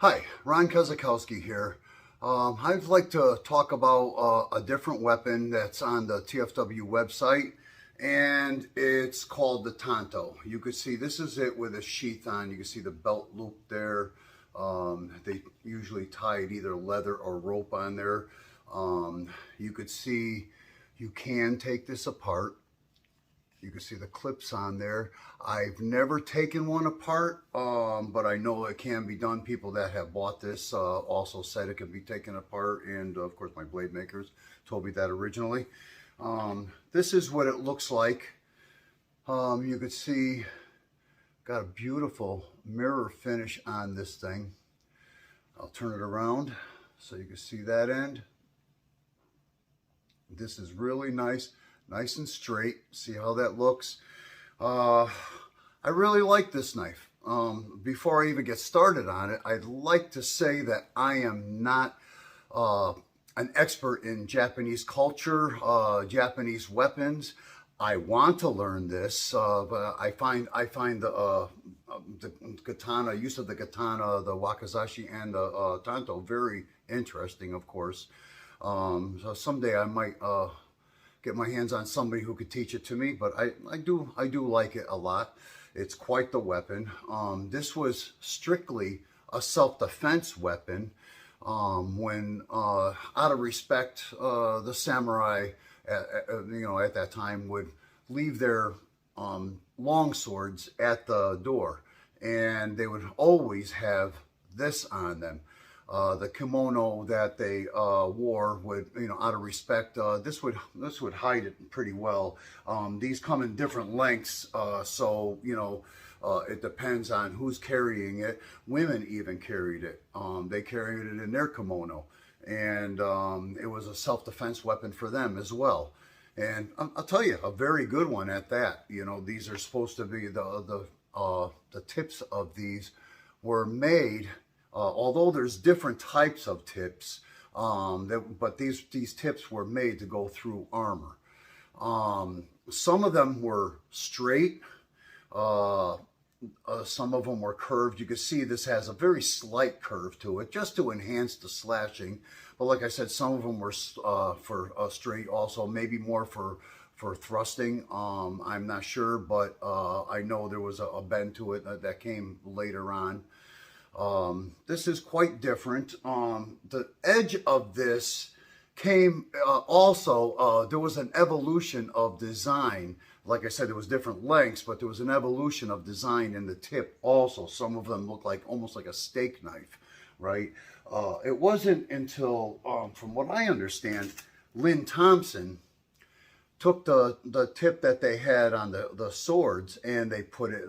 Hi, Ron Kozakowski here. I'd like to talk about a different weapon that's on the TFW website, and it's called the Tanto. You could see this is it with a sheath on. You can see the belt loop there. They usually tied either leather or rope on there. You could see you can take this apart. You can see the clips on there. I've never taken one apart, but I know it can be done. People that have bought this also said it can be taken apart, and of course my blade makers told me that originally. This is what it looks like. You can see got a beautiful mirror finish on this thing. I'll turn it around so you can see that end. This is really nice. Nice and straight. See how that looks? I really like this knife. Before I even get started on it, I'd like to say that I am not an expert in Japanese culture, Japanese weapons. I want to learn this, but I find the katana, use of the katana, the wakizashi, and the tanto very interesting, of course. So someday I might get my hands on somebody who could teach it to me, but I do like it a lot. It's quite the weapon. This was strictly a self-defense weapon. When out of respect, the samurai, at that time would leave their long swords at the door, and they would always have this on them. The kimono that they wore would, out of respect, this would hide it pretty well. These come in different lengths, so it depends on who's carrying it. Women even carried it. They carried it in their kimono, and it was a self-defense weapon for them as well. And I'll tell you, a very good one at that. These are supposed to be the tips of these were made. Although there's different types of tips, but these tips were made to go through armor. Some of them were straight, some of them were curved. You can see this has a very slight curve to it, just to enhance the slashing. But like I said, some of them were for straight also, maybe more for thrusting. I'm not sure, but I know there was a bend to it that came later on. This is quite different. The edge of this came also, there was an evolution of design. Like I said, there was different lengths, but there was an evolution of design in the tip also. Some of them look like almost like a steak knife, right? It wasn't until, from what I understand, Lynn Thompson took the tip that they had on the swords, and they put it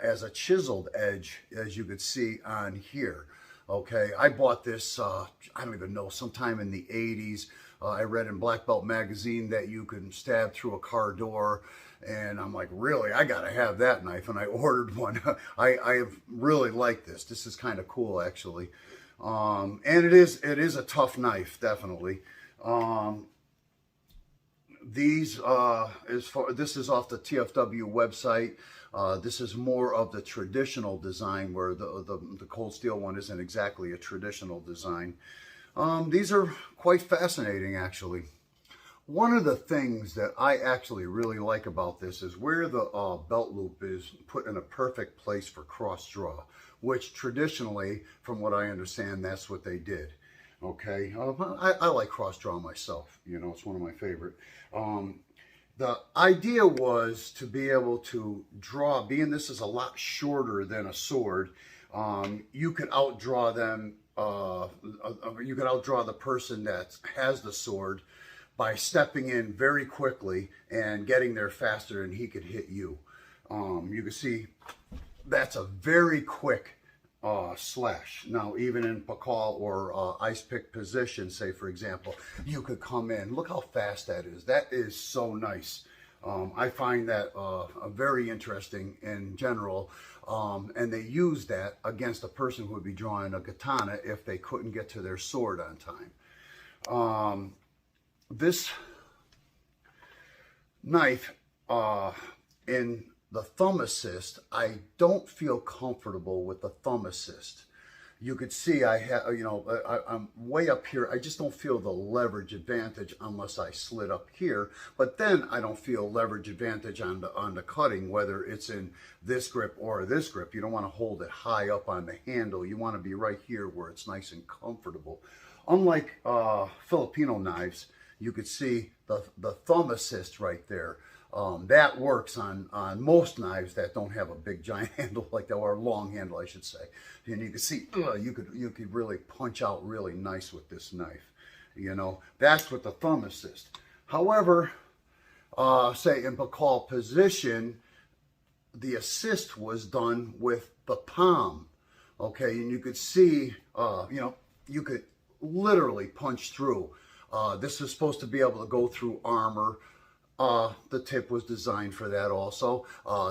as a chiseled edge, as you could see on here. Okay, I bought this, I don't even know, sometime in the 80s. I read in Black Belt magazine that you can stab through a car door, and I'm like, really, I gotta have that knife, and I ordered one. I really like this. This is kind of cool, actually. And it is a tough knife, definitely. This is off the TFW website. This is more of the traditional design, where the cold steel one isn't exactly a traditional design. These are quite fascinating, actually. One of the things that I actually really like about this is where the belt loop is put in a perfect place for cross draw, which traditionally, from what I understand, that's what they did. Okay, I like cross draw myself. It's one of my favorite. The idea was to be able to draw, being this is a lot shorter than a sword, you could outdraw them, you could outdraw the person that has the sword by stepping in very quickly and getting there faster, and he could hit you. You can see that's a very quick slash. Now, even in pakal or ice pick position, say for example, you could come in. Look how fast that is. That is so nice. I find that very interesting in general, and they use that against a person who would be drawing a katana if they couldn't get to their sword on time. This knife in the thumb assist, I don't feel comfortable with the thumb assist. you could see I have, I'm way up here. I just don't feel the leverage advantage unless I slid up here. But then I don't feel leverage advantage on the cutting, whether it's in this grip or this grip. You don't want to hold it high up on the handle. You want to be right here where it's nice and comfortable. Unlike Filipino knives, you could see the thumb assist right there. That works on most knives that don't have a big giant handle like that, or a long handle, I should say. And you can see you could really punch out really nice with this knife. That's with the thumb assist. However, say in Bacall position, the assist was done with the palm. Okay, and you could see, you could literally punch through. This is supposed to be able to go through armor. The tip was designed for that also.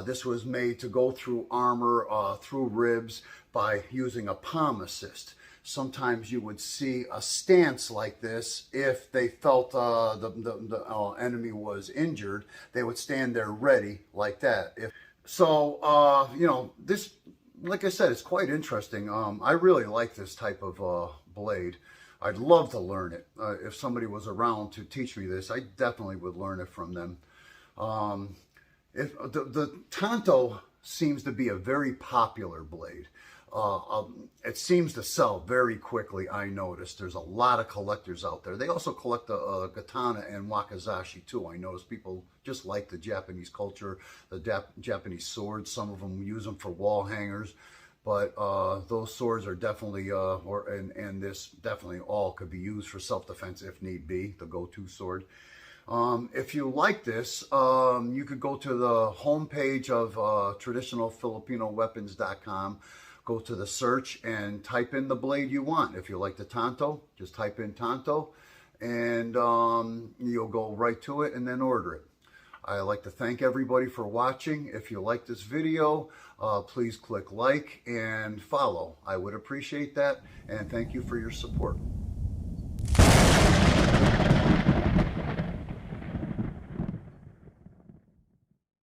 This was made to go through armor, through ribs by using a palm assist. Sometimes you would see a stance like this. If they felt the enemy was injured, they would stand there ready like that. This, like I said, it's quite interesting. I really like this type of blade. I'd love to learn it. If somebody was around to teach me this, I definitely would learn it from them. If the Tanto seems to be a very popular blade. It seems to sell very quickly, I noticed. There's a lot of collectors out there. They also collect the katana and wakizashi too. I noticed people just like the Japanese culture, the Japanese swords. Some of them use them for wall hangers. But those swords are definitely, and this definitely all could be used for self-defense if need be, the go-to sword. If you like this, you could go to the homepage of traditionalfilipinoweapons.com, go to the search and type in the blade you want. If you like the Tanto, just type in Tanto, and you'll go right to it and then order it. I'd like to thank everybody for watching. If you like this video, please click like and follow. I would appreciate that, and thank you for your support.